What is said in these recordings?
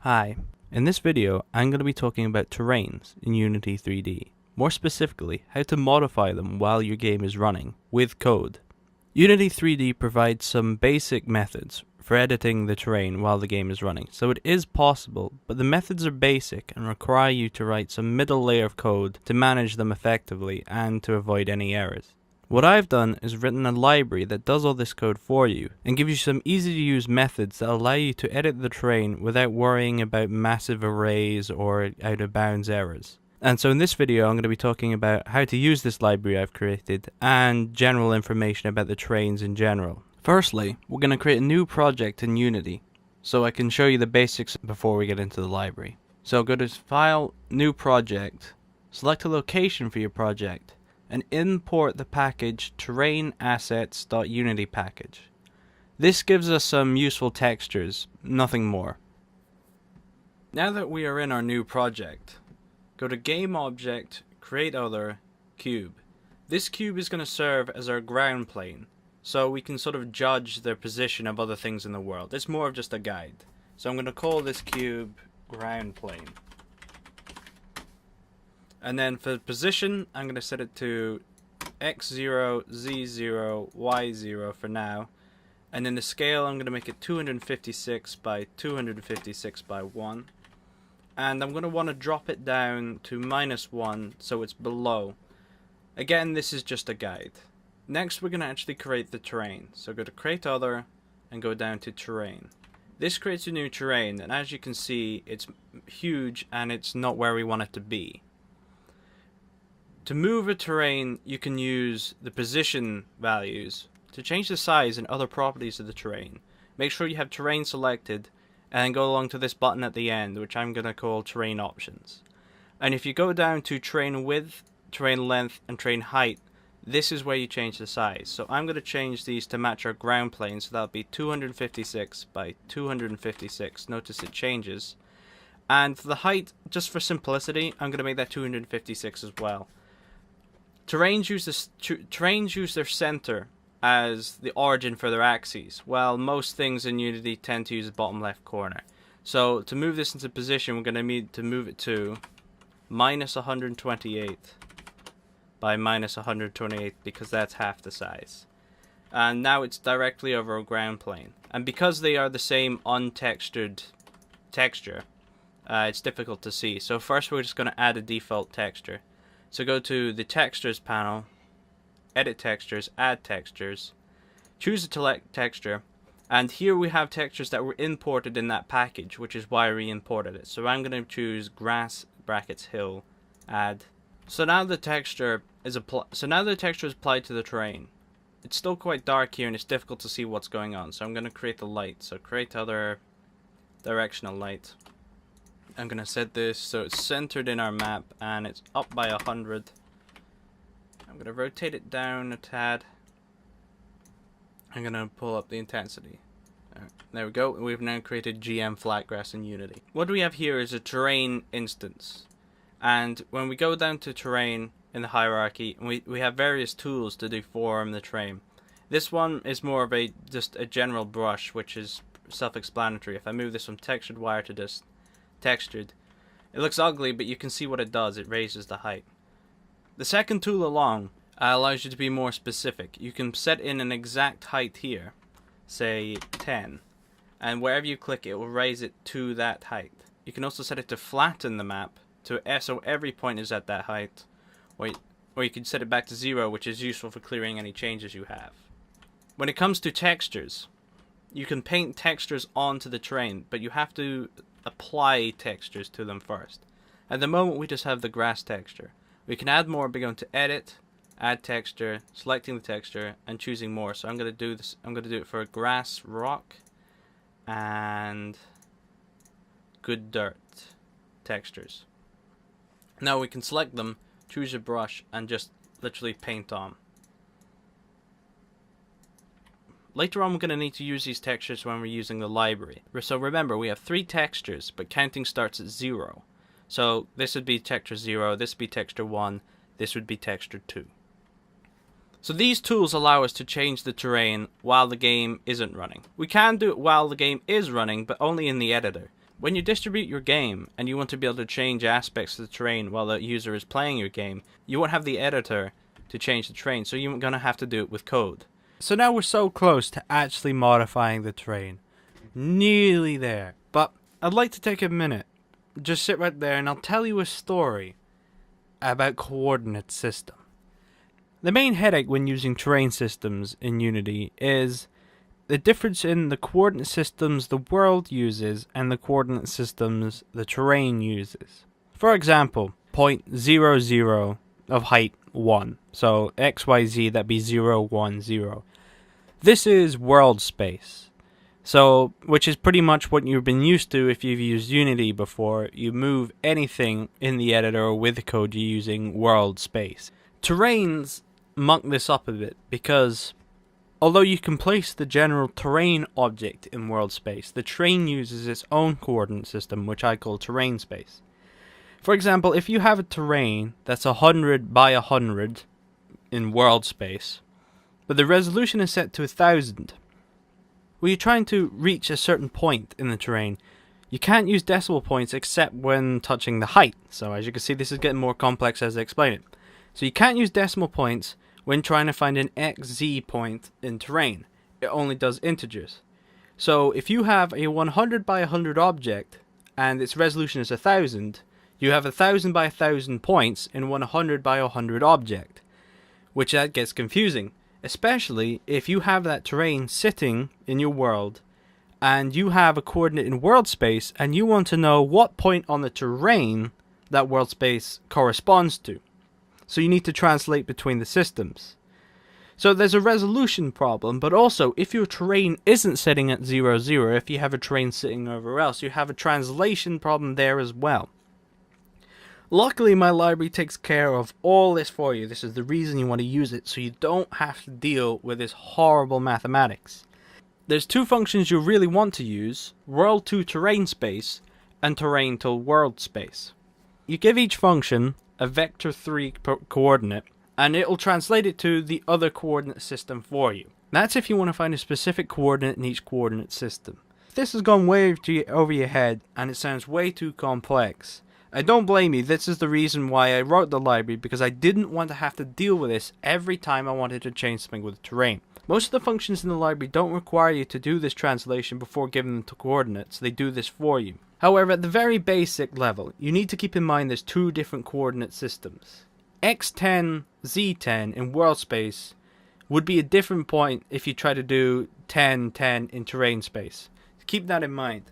Hi, in this video I'm going to be talking about terrains in Unity 3D. More specifically, how to modify them while your game is running, with code. Unity 3D provides some basic methods for editing the terrain while the game is running, so it is possible, but the methods are basic and require you to write some middle layer of code to manage them effectively and to avoid any errors. What I've done is written a library that does all this code for you and gives you some easy to use methods that allow you to edit the terrain without worrying about massive arrays or out of bounds errors. And so in this video I'm going to be talking about how to use this library I've created and general information about the terrains in general. Firstly, we're going to create a new project in Unity so I can show you the basics before we get into the library. So go to File, New Project, select a location for your project, and import the package terrainassets.unity package. This gives us some useful textures, nothing more. Now that we are in our new project, go to Game Object, Create Other, Cube. This cube is going to serve as our ground plane, so we can sort of judge the position of other things in the world. It's more of just a guide. So I'm going to call this cube ground plane. And then for position, I'm going to set it to x0, z0, y0 for now. And then the scale, I'm going to make it 256 by 256 by 1. And I'm going to want to drop it down to -1 so it's below. Again, this is just a guide. Next, we're going to actually create the terrain. So go to Create Other and go down to Terrain. This creates a new terrain, and as you can see, it's huge and it's not where we want it to be. To move a terrain, you can use the position values to change the size and other properties of the terrain. Make sure you have terrain selected and go along to this button at the end, which I'm going to call Terrain Options. And if you go down to Terrain Width, Terrain Length, and Terrain Height, this is where you change the size. So I'm going to change these to match our ground plane, so that'll be 256 by 256. Notice it changes. And for the height, just for simplicity, I'm going to make that 256 as well. Terrains use their center as the origin for their axes, while most things in Unity tend to use the bottom left corner. So to move this into position, we're going to need to move it to -128 by -128 because that's half the size. And now it's directly over our ground plane. And because they are the same untextured texture, it's difficult to see. So first we're just going to add a default texture. So go to the Textures panel, Edit Textures, Add Textures, choose a texture, and here we have textures that were imported in that package, which is why I re-imported it. So I'm going to choose Grass brackets Hill, Add. So now the texture is applied to the terrain. It's still quite dark here and it's difficult to see what's going on. So I'm going to create the light. So create other directional light. I'm going to set this so it's centered in our map and it's up by 100. I'm going to rotate it down a tad. I'm going to pull up the intensity. There we go. We've now created GM Flatgrass in Unity. What we have here is a terrain instance. And when we go down to terrain in the hierarchy, we have various tools to deform the terrain. This one is more of just a general brush, which is self-explanatory. If I move this from textured wire to just textured, it looks ugly, but you can see what it does. It raises the height. The second tool along allows you to be more specific. You can set in an exact height here, say 10, and wherever you click it will raise it to that height. You can also set it to flatten the map so every point is at that height, or you can set it back to 0, which is useful for clearing any changes you have. When it comes to textures, you can paint textures onto the terrain, but you have to apply textures to them first. At the moment we just have the grass texture. We can add more by going to Edit, Add Texture, selecting the texture, and choosing more. So I'm going to do this. I'm going to do it for grass, rock, and good dirt textures. Now we can select them, choose a brush, and just literally paint on. Later on we're going to need to use these textures when we're using the library. So remember, we have 3 textures, but counting starts at 0. So this would be texture 0, this would be texture 1, this would be texture 2. So these tools allow us to change the terrain while the game isn't running. We can do it while the game is running, but only in the editor. When you distribute your game and you want to be able to change aspects of the terrain while the user is playing your game, you won't have the editor to change the terrain, so you're going to have to do it with code. So now we're so close to actually modifying the terrain. Nearly there. But I'd like to take a minute, just sit right there, and I'll tell you a story about coordinate system. The main headache when using terrain systems in Unity is the difference in the coordinate systems the world uses and the coordinate systems the terrain uses. For example, point 0, 0 of height 1. So XYZ, that'd be 0, 1, 0. This is world space. So, which is pretty much what you've been used to if you've used Unity before. You move anything in the editor or with the code you're using world space. Terrains muck this up a bit because although you can place the general terrain object in world space, the terrain uses its own coordinate system, which I call terrain space. For example, if you have a terrain that's 100 by 100 in world space, but the resolution is set to 1000, well, you're trying to reach a certain point in the terrain. You can't use decimal points except when touching the height. So as you can see, this is getting more complex as I explain it. So you can't use decimal points when trying to find an XZ point in terrain. It only does integers. So if you have a 100 by 100 object and its resolution is 1000, you have 1000 by 1000 points in 100 by 100 object, which that gets confusing, especially if you have that terrain sitting in your world and you have a coordinate in world space and you want to know what point on the terrain that world space corresponds to. So you need to translate between the systems. So there's a resolution problem, but also if your terrain isn't sitting at 0, 0, if you have a terrain sitting over else, you have a translation problem there as well. Luckily, my library takes care of all this for you. This is the reason you want to use it, so you don't have to deal with this horrible mathematics. There's two functions you really want to use, world to terrain space and terrain to world space. You give each function a vector 3 coordinate, and it'll translate it to the other coordinate system for you. That's if you want to find a specific coordinate in each coordinate system. If this has gone way over your head and it sounds way too complex, I don't blame you. This is the reason why I wrote the library, because I didn't want to have to deal with this every time I wanted to change something with terrain. Most of the functions in the library don't require you to do this translation before giving them to coordinates. They do this for you. However, at the very basic level, you need to keep in mind there's two different coordinate systems. X10, Z10 in world space would be a different point if you try to do 10, 10 in terrain space. Keep that in mind.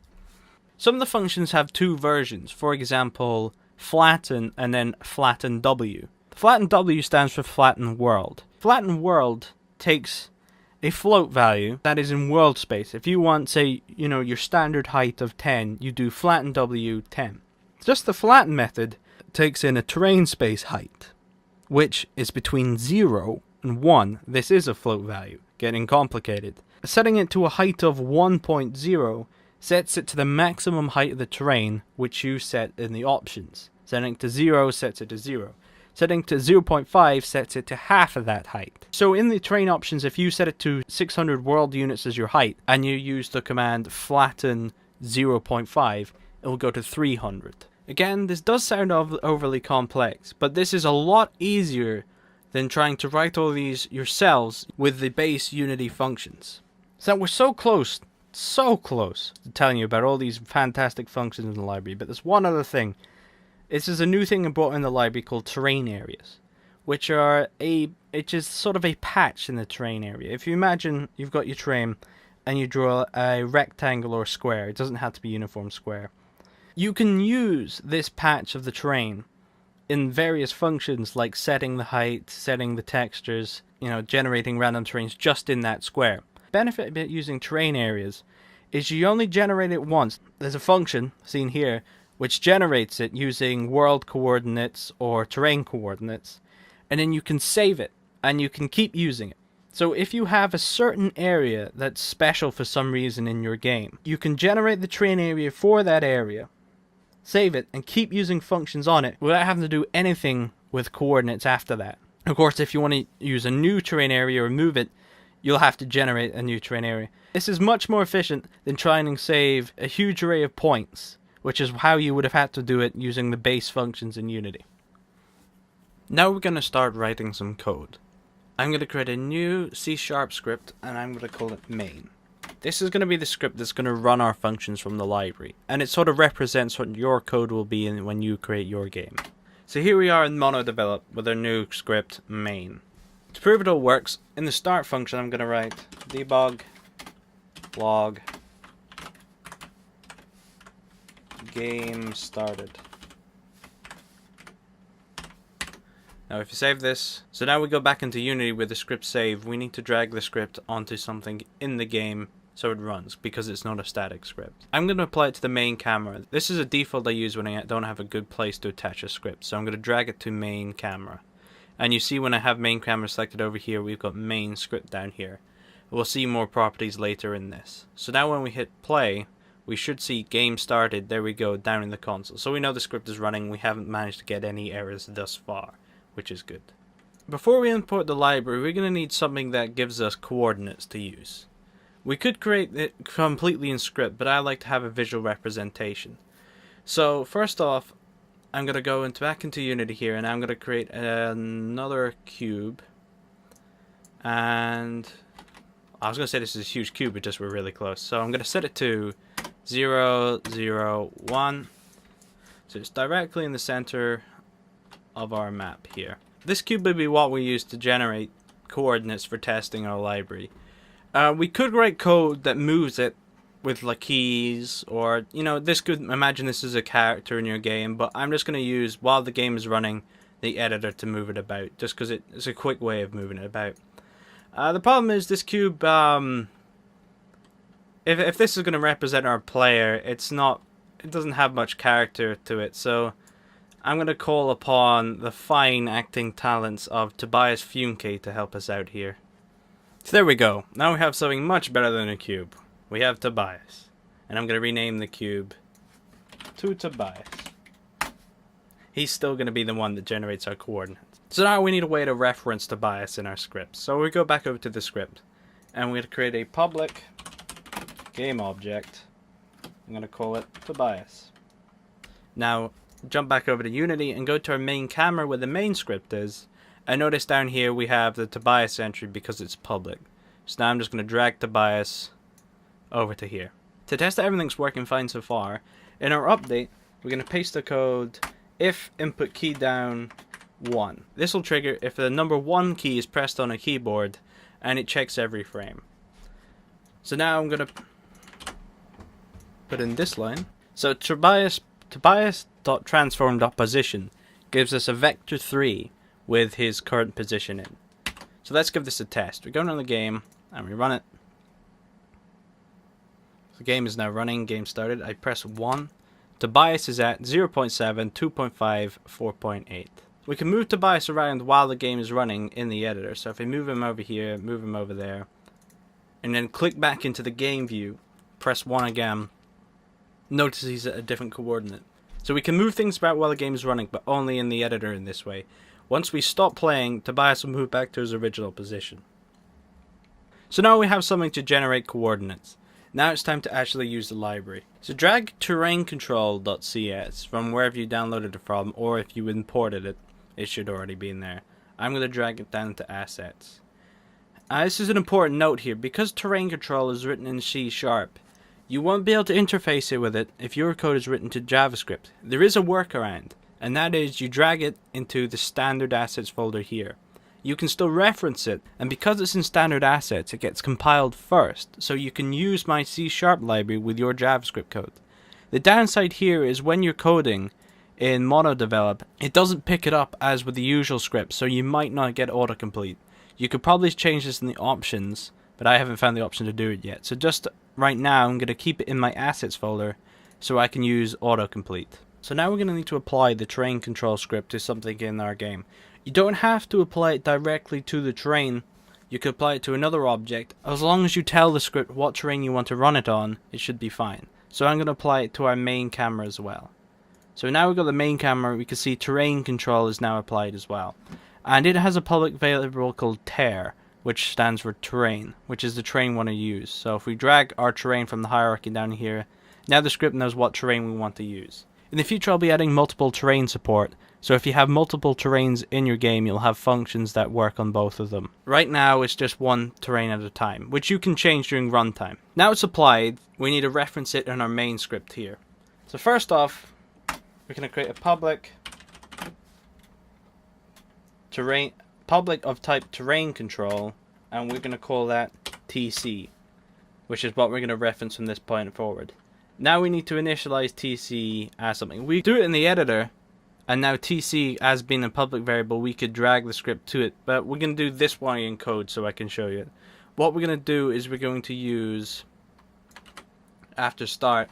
Some of the functions have two versions. For example, flatten and then flatten W. Flatten W stands for flatten world. Flatten world takes a float value that is in world space. If you want, say, your standard height of 10, you do flatten W 10. Just the flatten method takes in a terrain space height, which is between 0 and 1. This is a float value, getting complicated. Setting it to a height of 1.0 sets it to the maximum height of the terrain, which you set in the options. Setting it to 0 sets it to 0. Setting to 0.5 sets it to half of that height. So in the terrain options, if you set it to 600 world units as your height, and you use the command flatten 0.5, it will go to 300. Again, this does sound overly complex, but this is a lot easier than trying to write all these yourselves with the base Unity functions. So we're so close to telling you about all these fantastic functions in the library, but there's one other thing. This is a new thing I brought in the library called terrain areas, which are it's sort of a patch in the terrain area. If you imagine you've got your terrain and you draw a rectangle or square, it doesn't have to be uniform square. You can use this patch of the terrain in various functions like setting the height, setting the textures, generating random terrains just in that square. The benefit about using terrain areas is you only generate it once. There's a function seen here which generates it using world coordinates or terrain coordinates, and then you can save it and you can keep using it. So if you have a certain area that's special for some reason in your game, you can generate the terrain area for that area, save it, and keep using functions on it without having to do anything with coordinates after that. Of course, if you want to use a new terrain area or move it, you'll have to generate a new terrain area. This is much more efficient than trying to save a huge array of points which is how you would have had to do it using the base functions in Unity. Now we're going to start writing some code. I'm going to create a new C# script and I'm going to call it main. This is going to be the script that's going to run our functions from the library, and it sort of represents what your code will be in when you create your game. So here we are in MonoDevelop with our new script main. To prove it all works, in the start function I'm going to write debug log game started. Now if you save this, so now we go back into Unity with the script saved, we need to drag the script onto something in the game so it runs, because it's not a static script. I'm going to apply it to the main camera. This is a default I use when I don't have a good place to attach a script, so I'm going to drag it to main camera. And you see when I have main camera selected over here, we've got main script down here. We'll see more properties later in this. So now when we hit play, we should see game started, there we go, down in the console. So we know the script is running, we haven't managed to get any errors thus far, which is good. Before we import the library, we're going to need something that gives us coordinates to use. We could create it completely in script, but I like to have a visual representation. So first off, I'm going to go back into Unity here, and I'm going to create another cube. And I was going to say this is a huge cube, but just we're really close. So I'm going to set it to 0, 0, 1. So it's directly in the center of our map here. This cube would be what we use to generate coordinates for testing our library. We could write code that moves it with like keys, or this could imagine this is a character in your game, but I'm just going to use, while the game is running, the editor to move it about, just because it's a quick way of moving it about. The problem is this cube, if this is going to represent our player, it doesn't have much character to it, so I'm going to call upon the fine acting talents of Tobias Funke to help us out here. So there we go. Now we have something much better than a cube. We have Tobias. And I'm going to rename the cube to Tobias. He's still going to be the one that generates our coordinates. So now we need a way to reference Tobias in our script. So we go back over to the script. And we're going to create a public game object. I'm going to call it Tobias. Now jump back over to Unity and go to our main camera where the main script is. And notice down here we have the Tobias entry because it's public. So now I'm just going to drag Tobias over to here. To test that everything's working fine so far, in our update, we're going to paste the code if input key down 1. This will trigger if the number 1 key is pressed on a keyboard, and it checks every frame. So now I'm going to put in this line. So Tobias.transform.position gives us a vector 3 with his current position in. So let's give this a test. We go on the game and we run it. The game is now running, game started. I press 1. Tobias is at 0.7, 2.5, 4.8. We can move Tobias around while the game is running in the editor. So if we move him over here, move him over there, and then click back into the game view, press 1 again, notice he's at a different coordinate. So we can move things about while the game is running, but only in the editor in this way. Once we stop playing, Tobias will move back to his original position. So now we have something to generate coordinates. Now it's time to actually use the library. So drag terraincontrol.cs from wherever you downloaded it from, or if you imported it, it should already be in there. I'm going to drag it down to assets. This is an important note here. Because terrain control is written in C#, you won't be able to interface it with it if your code is written to JavaScript. There is a workaround, and that is you drag it into the standard assets folder here. You can still reference it, and because it's in standard assets, it gets compiled first, so you can use my C# library with your JavaScript code. The downside here is when you're coding in MonoDevelop, it doesn't pick it up as with the usual script, so you might not get autocomplete. You could probably change this in the options, but I haven't found the option to do it yet. So just right now, I'm going to keep it in my assets folder so I can use autocomplete. So now we're going to need to apply the terrain control script to something in our game. You don't have to apply it directly to the terrain. You could apply it to another object. As long as you tell the script what terrain you want to run it on, it should be fine. So I'm going to apply it to our main camera as well. So now we've got the main camera, we can see terrain control is now applied as well. And it has a public variable called ter, which stands for terrain, which is the terrain we want to use. So if we drag our terrain from the hierarchy down here, Now the script knows what terrain we want to use. In the future I'll be adding multiple terrain support, so if you have multiple terrains in your game you'll have functions that work on both of them. Right now it's just one terrain at a time, which you can change during runtime. Now it's applied, we need to reference it in our main script here. So first off, we're going to create a public of type terrain control, and we're going to call that TC, which is what we're going to reference from this point forward. Now we need to initialize TC as something. We do it in the editor, and now TC as being a public variable, we could drag the script to it, but we're going to do this one in code so I can show you it. What we're going to do is we're going to use, after start,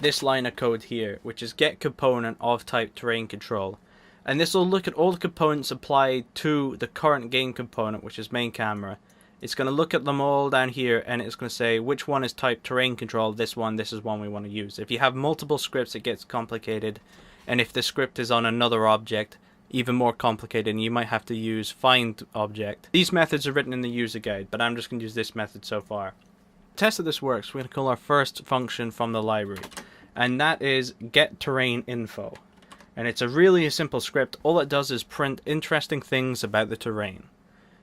this line of code here, which is get component of type terrain control. And this will look at all the components applied to the current game component, which is main camera. It's going to look at them all down here, and it's going to say which one is type terrain control, this is one we want to use. If you have multiple scripts, it gets complicated, and if the script is on another object, even more complicated, and you might have to use find object. These methods are written in the user guide, but I'm just going to use this method so far. To test that this works, we're going to call our first function from the library, and that is get terrain info. And it's a really simple script. All it does is print interesting things about the terrain.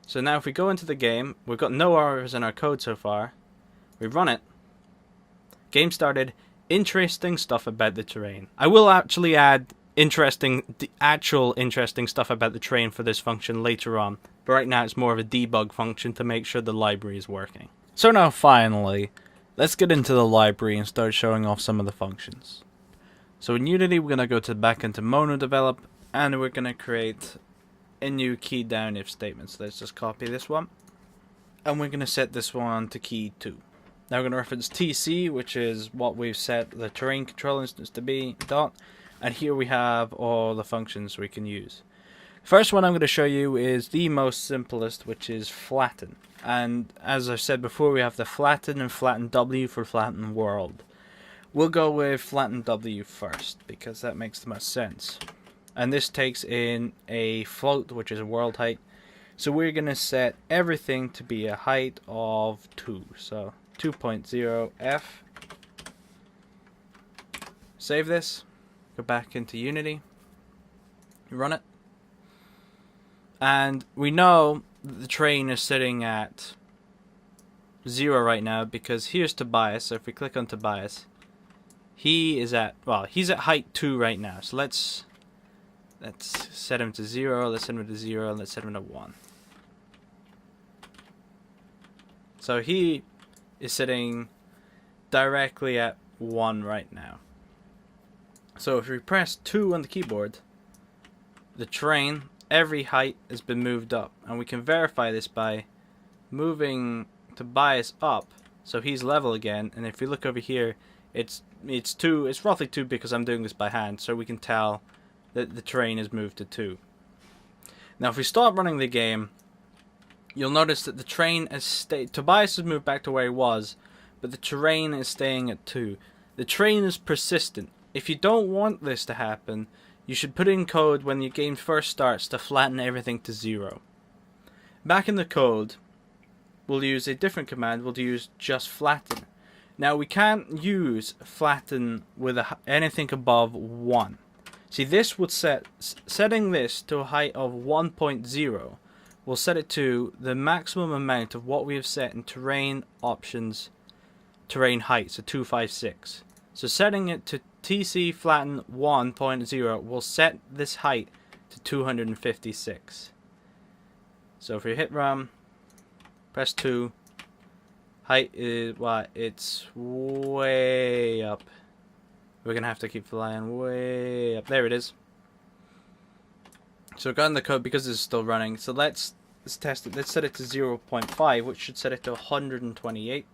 So now if we go into the game, we've got no errors in our code so far. We run it. Game started. Interesting stuff about the terrain. I will actually add actual interesting stuff about the terrain for this function later on. But right now it's more of a debug function to make sure the library is working. So now finally, let's get into the library and start showing off some of the functions. So in Unity we're going to go back into monodevelop, and we're going to create a new key down if statement. So let's just copy this one, and we're going to set this one to key 2. Now we're going to reference TC, which is what we've set the terrain control instance to be, dot, and here we have all the functions we can use. First one I'm going to show you is the most simplest, which is flatten. And as I've said before, we have the flatten and flatten W for flatten world. We'll go with flatten W first, because that makes the most sense. And this takes in a float, which is a world height. So we're going to set everything to be a height of 2. So 2.0 F. Save this. Go back into Unity. Run it. And we know that the terrain is sitting at 0 right now, because here's Tobias. So if we click on Tobias, he's at height 2 right now. So let's set him to 0, let's set him to 0, and let's set him to 1. So he is sitting directly at 1 right now. So if we press 2 on the keyboard, the terrain, every height has been moved up. And we can verify this by moving Tobias up, so he's level again. And if you look over here, it's roughly 2 because I'm doing this by hand, so we can tell that the terrain has moved to 2. Now if we stop running the game, you'll notice that the terrain has stayed. Tobias has moved back to where he was, but the terrain is staying at 2. The terrain is persistent. If you don't want this to happen, you should put in code when your game first starts to flatten everything to 0. Back in the code, we'll use a different command. We'll use just flatten. Now we can't use flatten with anything above 1. See, this would setting this to a height of 1.0 will set it to the maximum amount of what we have set in terrain options, terrain height, so 256. So setting it to TC flatten 1.0 will set this height to 256. So if we hit run, press 2, height is it's way up. We're gonna have to keep flying way up. There it is. So we've gotten the code because this is still running. So let's test it. Let's set it to 0.5, which should set it to 128.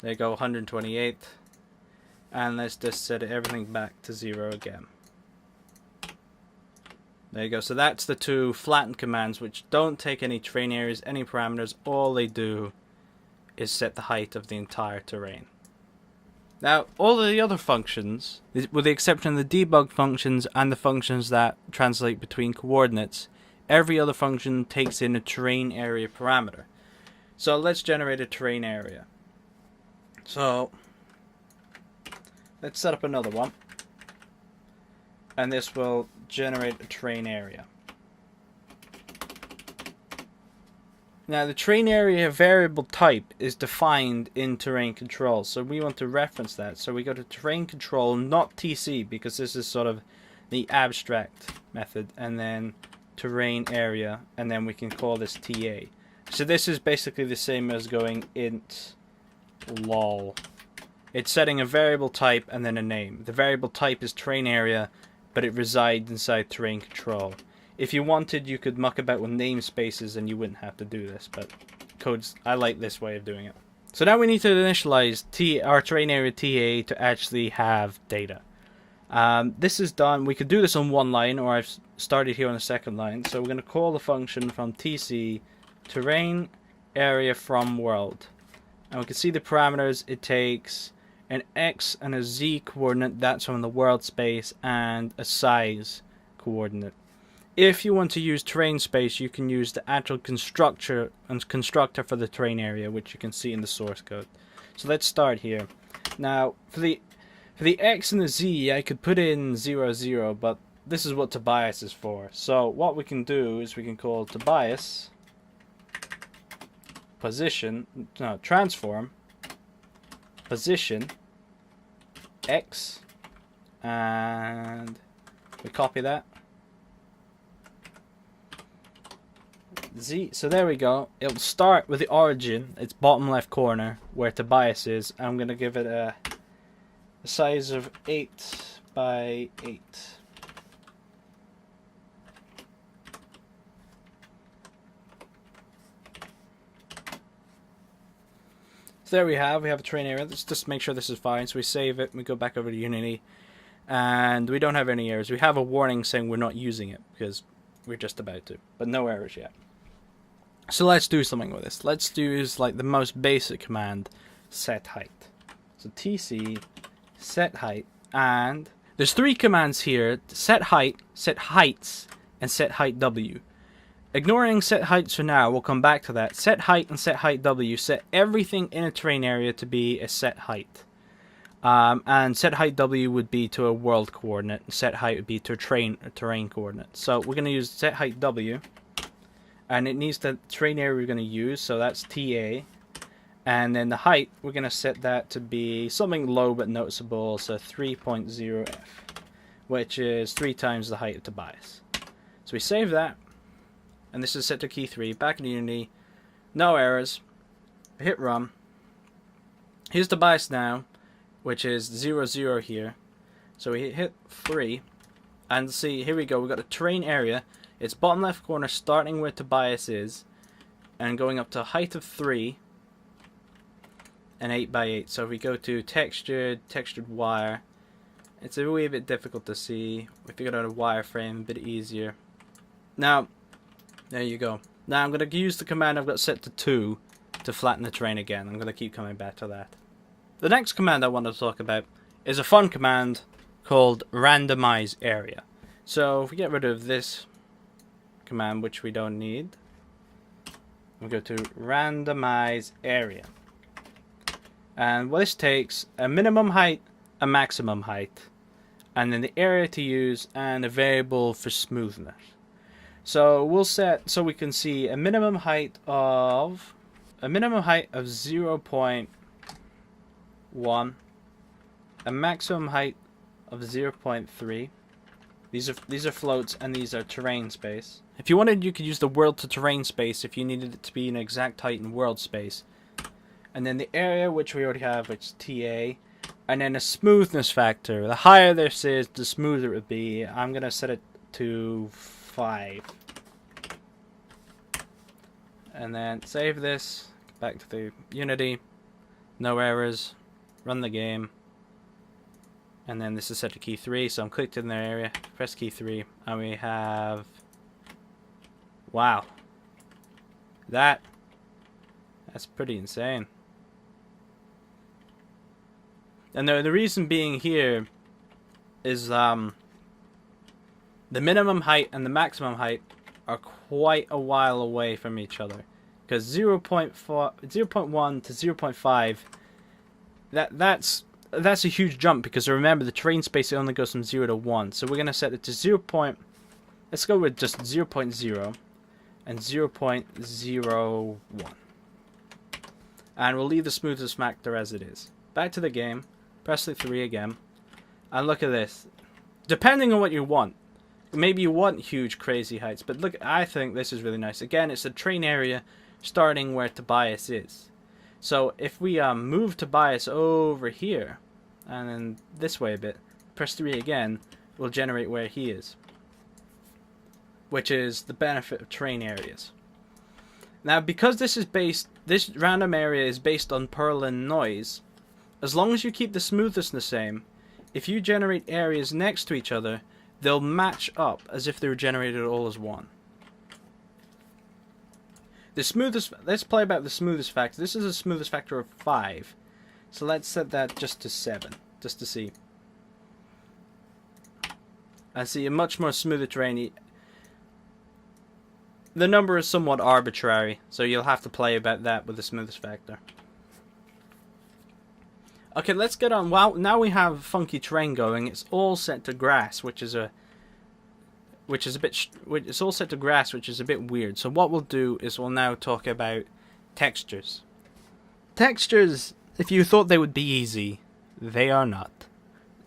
There you go, 128. And let's just set everything back to 0 again. There you go. So that's the two flatten commands, which don't take any terrain areas, any parameters. All they do is set the height of the entire terrain. Now, all of the other functions, with the exception of the debug functions and the functions that translate between coordinates, every other function takes in a terrain area parameter. So let's generate a terrain area. So let's set up another one. And this will generate a terrain area. Now the terrain area variable type is defined in terrain control, so we want to reference that. So we go to terrain control, not TC, because this is sort of the abstract method, and then terrain area, and then we can call this TA. So this is basically the same as going int lol. It's setting a variable type and then a name. The variable type is terrain area, but it resides inside terrain control. If you wanted, you could muck about with namespaces and you wouldn't have to do this, but I like this way of doing it. So now we need to initialize our terrain area TA to actually have data. This is done. We could do this on one line, or I've started here on the second line. So we're going to call the function from TC terrain area from world. And we can see the parameters. It takes an X and a Z coordinate, that's from the world space, and a size coordinate. If you want to use terrain space, you can use the actual constructor for the terrain area, which you can see in the source code. So let's start here. Now, for the X and the Z, I could put in 0, 0, but this is what Tobias is for. So what we can do is we can call Tobias transform position X, and we copy that. Z, so there we go. It'll start with the origin, its bottom left corner, where Tobias is. I'm going to give it a size of 8 by 8. So there we have a terrain area. Let's just make sure this is fine. So we save it, we go back over to Unity, and we don't have any errors. We have a warning saying we're not using it, because we're just about to, but no errors yet. So let's do something with this. Let's use like the most basic command, set height. So TC set height, and there's 3 commands here: set height, set heights, and set height W. Ignoring set heights for now, we'll come back to that. Set height and set height W set everything in a terrain area to be a set height. And set height W would be to a world coordinate, and set height would be to a terrain coordinate. So we're going to use set height W, and it needs the terrain area we're going to use, so that's TA. And then the height, we're going to set that to be something low but noticeable, so 3.0f, which is 3 times the height of Tobias. So we save that, and this is set to key 3, back in Unity, no errors, hit run. Here's Tobias now, which is 0, 0 here. So we hit 3, and see, here we go, we've got a terrain area. It's bottom left corner starting where Tobias is, and going up to a height of 3, and 8 by 8. So if we go to textured wire, it's a wee bit difficult to see. We figured out a wireframe, a bit easier. Now, there you go. Now I'm going to use the command I've got set to 2 to flatten the terrain again. I'm going to keep coming back to that. The next command I want to talk about is a fun command called randomize area. So if we get rid of this command, which we don't need, we go to randomize area. And this takes a minimum height, a maximum height, and then the area to use, and a variable for smoothness. So we'll set, so we can see a minimum height of 0.1, a maximum height of 0.3. These are floats, and these are terrain space. If you wanted, you could use the world to terrain space if you needed it to be an exact height in world space. And then the area, which we already have, which is TA, and then a smoothness factor. The higher this is, the smoother it would be. I'm gonna set it to 5. And then save this, back to the Unity, no errors, run the game. And then this is set to key 3, so I'm clicked in the area, press key 3, and we have, wow, that's pretty insane. And the reason being here is the minimum height and the maximum height are quite a while away from each other, because 0.1 to 0.5, that's that's a huge jump because remember the terrain space only goes from 0 to 1. So we're going to set it to 0. Let's go with just 0.0 and 0.01. And we'll leave the smoothness factor as it is. Back to the game. Press the 3 again. And look at this. Depending on what you want. Maybe you want huge crazy heights. But look, I think this is really nice. Again, it's the terrain area starting where Tobias is. So if we move Tobias over here, and then this way a bit, press 3 again, we'll generate where he is. Which is the benefit of terrain areas. Now, because this random area is based on Perlin noise, as long as you keep the smoothness the same, if you generate areas next to each other, they'll match up as if they were generated all as one. The smoothest. Let's play about the smoothest factor. This is a smoothest factor of 5, so let's set that just to 7, just to see. I see a much more smoother terrain. The number is somewhat arbitrary, so you'll have to play about that with the smoothest factor. Okay, let's get on. Well, now we have funky terrain going. It's all set to grass, it's all set to grass, which is a bit weird. So what we'll do is we'll now talk about textures. Textures, if you thought they would be easy, they are not.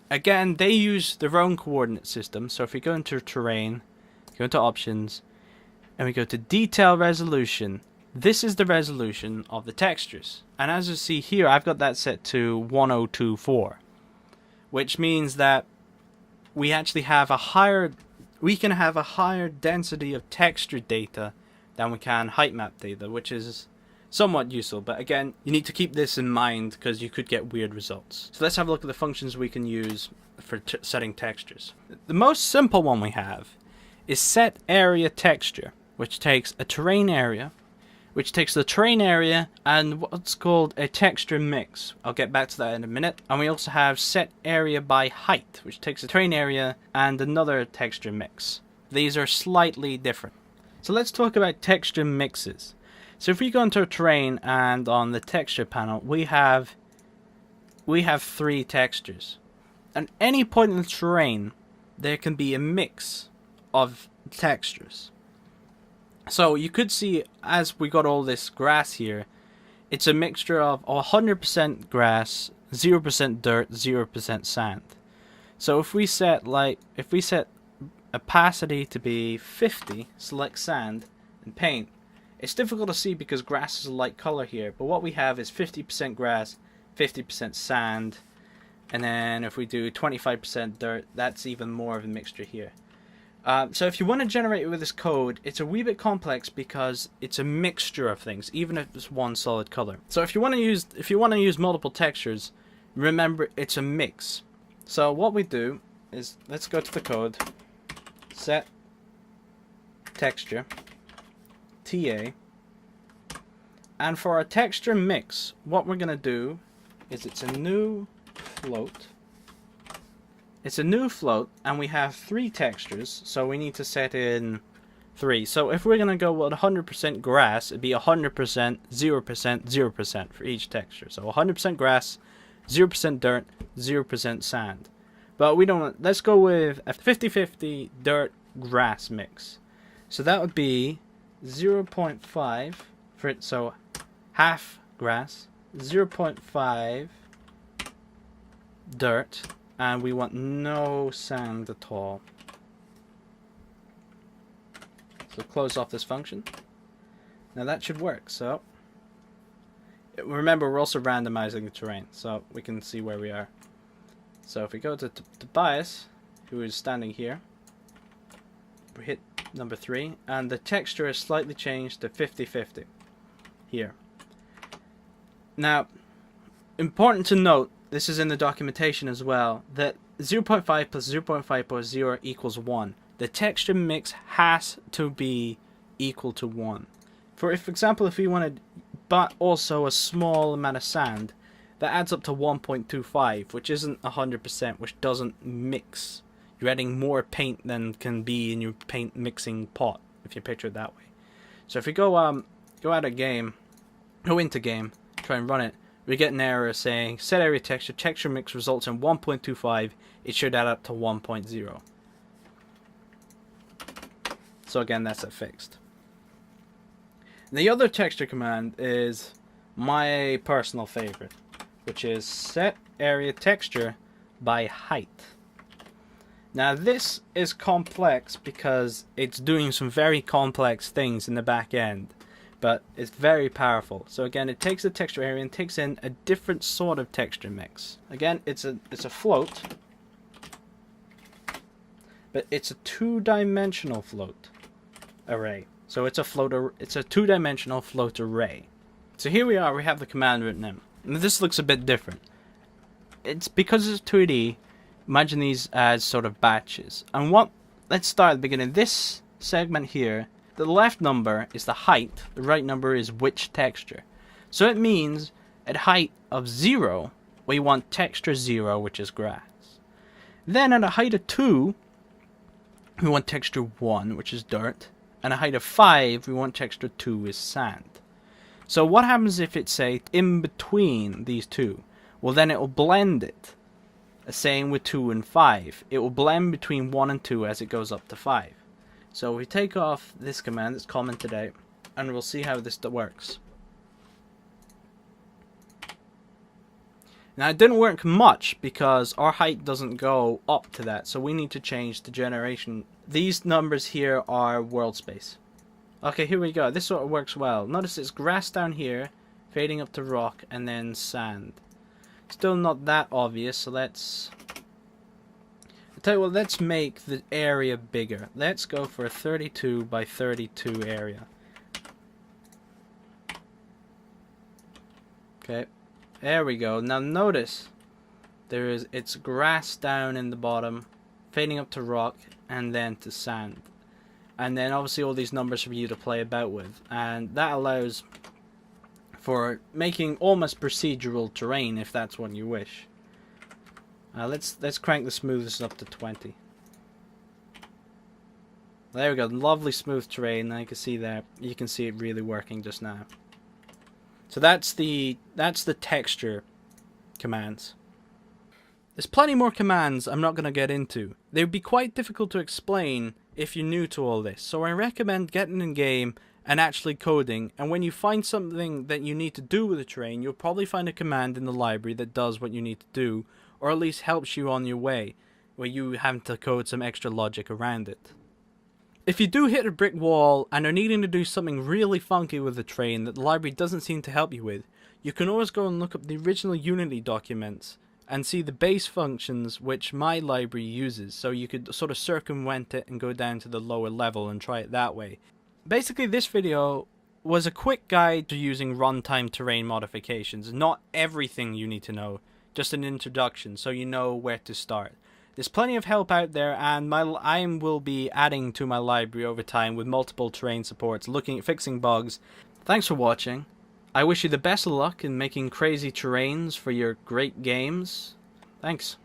Again, they use their own coordinate system. So if we go into terrain, go into options, and we go to detail resolution, this is the resolution of the textures. And as you see here, I've got that set to 1024, which means that we actually have we can have a higher density of texture data than we can height map data, which is somewhat useful. But again, you need to keep this in mind because you could get weird results. So let's have a look at the functions we can use for setting textures. The most simple one we have is set area texture, which takes a terrain area, which takes the terrain area and what's called a texture mix. I'll get back to that in a minute. And we also have set area by height, which takes a terrain area and another texture mix. These are slightly different. So let's talk about texture mixes. So if we go into terrain and on the texture panel, we have 3 textures. At any point in the terrain, there can be a mix of textures. So you could see, as we got all this grass here, it's a mixture of 100% grass, 0% dirt, 0% sand. So if we set opacity to be 50, select sand, and paint, it's difficult to see because grass is a light color here, but what we have is 50% grass, 50% sand, and then if we do 25% dirt, that's even more of a mixture here. So if you want to generate it with this code, it's a wee bit complex because it's a mixture of things, even if it's one solid color. So if you want to use multiple textures, remember it's a mix. So what we do is, let's go to the code, set texture TA, and for our texture mix, what we're gonna do is it's a new float. It's a new float, and we have 3 textures, so we need to set in 3. So if we're going to go with 100% grass, it'd be 100%, 0%, 0% for each texture. So 100% grass, 0% dirt, 0% sand. But we don't, let's go with a 50-50 dirt grass mix. So that would be 0.5 for it, so half grass, 0.5 dirt, and we want no sand at all. So close off this function. Now that should work. So remember, we're also randomizing the terrain, so we can see where we are. So if we go to Tobias, who is standing here, we hit number 3, and the texture is slightly changed to 50-50 here. Now, important to note, this is in the documentation as well, that 0.5 plus 0.5 plus 0 equals 1. The texture mix has to be equal to 1. For example, if we wanted but also a small amount of sand, that adds up to 1.25, which isn't 100%, which doesn't mix. You're adding more paint than can be in your paint mixing pot, if you picture it that way. So if we go into game, try and run it, we get an error saying set area texture mix results in 1.25. It should add up to 1.0. So again, that's it fixed. The other texture command is my personal favorite, which is set area texture by height. Now this is complex because it's doing some very complex things in the back end, but it's very powerful. So again, it takes the texture area and takes in a different sort of texture mix. Again, it's a float, but it's a two-dimensional float array. So it's a two-dimensional float array. So here we are, we have the command written in. And this looks a bit different. It's because it's 2D, imagine these as sort of batches. And let's start at the beginning. This segment here, the left number is the height, the right number is which texture. So it means at height of 0, we want texture 0, which is grass. Then at a height of 2, we want texture 1, which is dirt. And a height of 5, we want texture 2 is sand. So what happens if it's, say, in between these two? Well, then it will blend it. Same with 2 and 5. It will blend between 1 and 2 as it goes up to 5. So we take off this command that's commented out, and we'll see how this works. Now it didn't work much because our height doesn't go up to that, so we need to change the generation. These numbers here are world space. Okay, here we go. This sort of works well. Notice it's grass down here, fading up to rock, and then sand. Still not that obvious, so let's... I'll tell you what, let's make the area bigger. Let's go for a 32 by 32 area. Okay, there we go. Now notice, it's grass down in the bottom, fading up to rock, and then to sand. And then obviously all these numbers for you to play about with. And that allows for making almost procedural terrain if that's what you wish. Let's crank the smoothness up to 20. There we go, lovely smooth terrain. I can see that. You can see it really working just now. So that's the texture commands. There's plenty more commands I'm not going to get into. They would be quite difficult to explain if you're new to all this. So I recommend getting in game and actually coding, and when you find something that you need to do with the terrain, you'll probably find a command in the library that does what you need to do, or at least helps you on your way, where you have to code some extra logic around it. If you do hit a brick wall and are needing to do something really funky with the terrain that the library doesn't seem to help you with, you can always go and look up the original Unity documents and see the base functions which my library uses, so you could sort of circumvent it and go down to the lower level and try it that way. Basically, this video was a quick guide to using runtime terrain modifications. Not everything you need to know, just an introduction so you know where to start. There's plenty of help out there, and I will be adding to my library over time with multiple terrain supports, looking at fixing bugs. Thanks for watching. I wish you the best of luck in making crazy terrains for your great games. Thanks.